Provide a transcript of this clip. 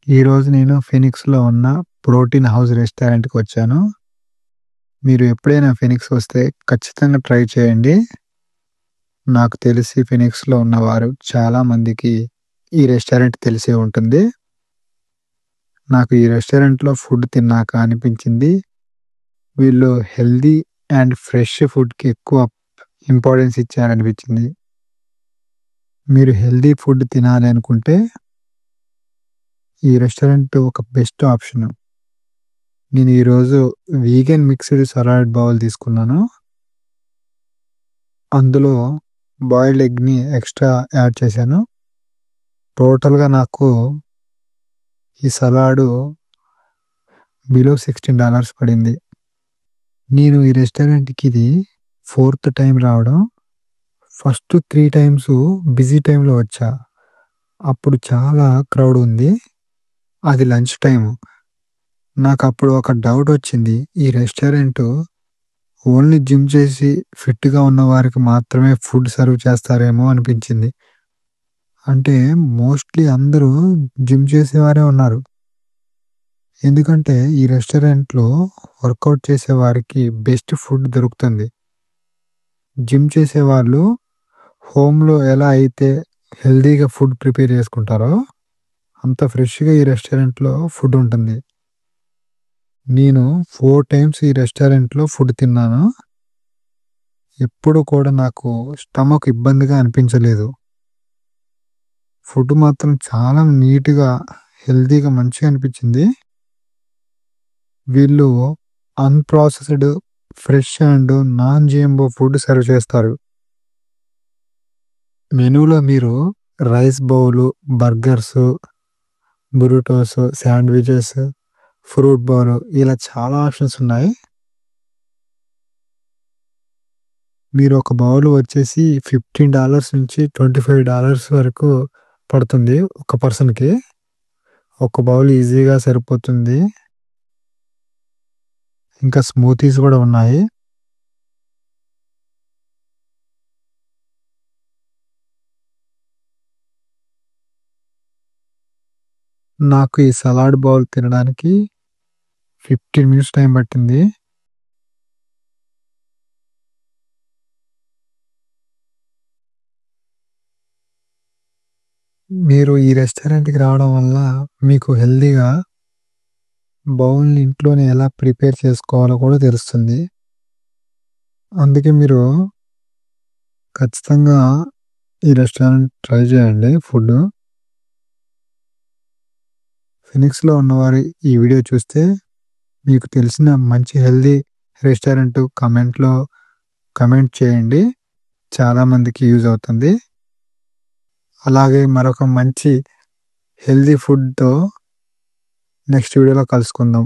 ఈరోజు నేను ఫినిక్స్‌లో ఉన్న ప్రోటీన్ హౌస్ రెస్టారెంట్‌కి వచ్చాను. మీరు ఎప్పుడైనా ఫినిక్స్ వస్తే ఖచ్చితంగా ట్రై చేయండి. నాకు తెలిసి ఫినిక్స్‌లో ఉన్నవారు చాలా మందికి ఈ రెస్టారెంట్ తెలిసే ఉంటుంది. నాకు ఈ రెస్టారెంట్‌లో ఫుడ్ తిన్నాక అనిపించింది, వీళ్ళు హెల్తీ అండ్ ఫ్రెష్ ఫుడ్‌కి ఎక్కువ ఇంపార్టెన్స్ ఇచ్చారనిపించింది. మీరు హెల్తీ ఫుడ్ తినాలి అనుకుంటే ఈ రెస్టారెంట్ ఒక బెస్ట్ ఆప్షన్. నేను ఈరోజు వీగన్ మిక్స్డ్ సలాడ్ బౌల్ తీసుకున్నాను. అందులో బాయిల్డ్ ఎగ్‌ని ఎక్స్‌ట్రా యాడ్ చేశాను. టోటల్‌గా నాకు ఈ సలాడు బిలో $16 పడింది. నేను ఈ రెస్టారెంట్‌కి ఇది ఫోర్త్ టైమ్ రావడం. ఫస్ట్ 3 టైమ్స్ బిజీ టైమ్‌లో వచ్చా. అప్పుడు చాలా క్రౌడ్ ఉంది. అది లంచ్ టైమ్. నాకప్పుడు ఒక డౌట్ వచ్చింది. ఈ రెస్టారెంటు ఓన్లీ జిమ్ చేసి ఫిట్‌గా ఉన్న వారికి మాత్రమే ఫుడ్ సర్వ్ చేస్తారేమో అనిపించింది. అంటే మోస్ట్‌లీ అందరూ జిమ్ చేసేవారే ఉన్నారు. ఎందుకంటే ఈ రెస్టారెంట్‌లో వర్కౌట్ చేసేవారికి బెస్ట్ ఫుడ్ దొరుకుతుంది. జిమ్ చేసేవాళ్ళు హోమ్‌లో ఎలా అయితే హెల్తీగా ఫుడ్ ప్రిపేర్ చేసుకుంటారో, అంత ఫ్రెష్‌గా ఈ రెస్టారెంట్‌లో ఫుడ్ ఉంటుంది. నేను 4 టైమ్స్ ఈ రెస్టారెంట్‌లో ఫుడ్ తిన్నాను. ఎప్పుడు కూడా నాకు స్టమక్ ఇబ్బందిగా అనిపించలేదు. ఫుడ్ మాత్రం చాలా నీట్‌గా, హెల్తీగా మంచిగా అనిపించింది. వీళ్ళు unprocessed, fresh and non GMO food serve చేస్తారు. మెనూలో మీరు rice bowl, burgers, burritos, sandwiches, fruit bowl ఇలా చాలా ఆప్షన్స్ ఉన్నాయి. మీరు ఒక బౌల్ వచ్చేసి $15 నుంచి $25 వరకు పడుతుంది ఒక పర్సన్‌కి. ఒక బౌల్ ఈజీగా సరిపోతుంది. ఇంకా స్మూతీస్ కూడా ఉన్నాయి. నాకు ఈ సలాడ్ బౌల్ తినడానికి 15 మినిట్స్ టైం పట్టింది. మీరు ఈ రెస్టారెంట్‌కి రావడం వల్ల మీకు హెల్తీగా బౌల్‌ని ఇంట్లోనే ఎలా ప్రిపేర్ చేసుకోవాలో కూడా తెలుస్తుంది. అందుకే మీరు ఖచ్చితంగా ఈ రెస్టారెంట్ ట్రై చేయండి ఫుడ్. ఫినిక్స్‌లో ఉన్నవారు ఈ వీడియో చూస్తే మీకు తెలిసిన మంచి హెల్తీ రెస్టారెంట్ కమెంట్ చేయండి. చాలా మందికి యూజ్ అవుతుంది. అలాగే మరొక మంచి హెల్తీ ఫుడ్‌తో నెక్స్ట్ వీడియోలో కలుసుకుందాం.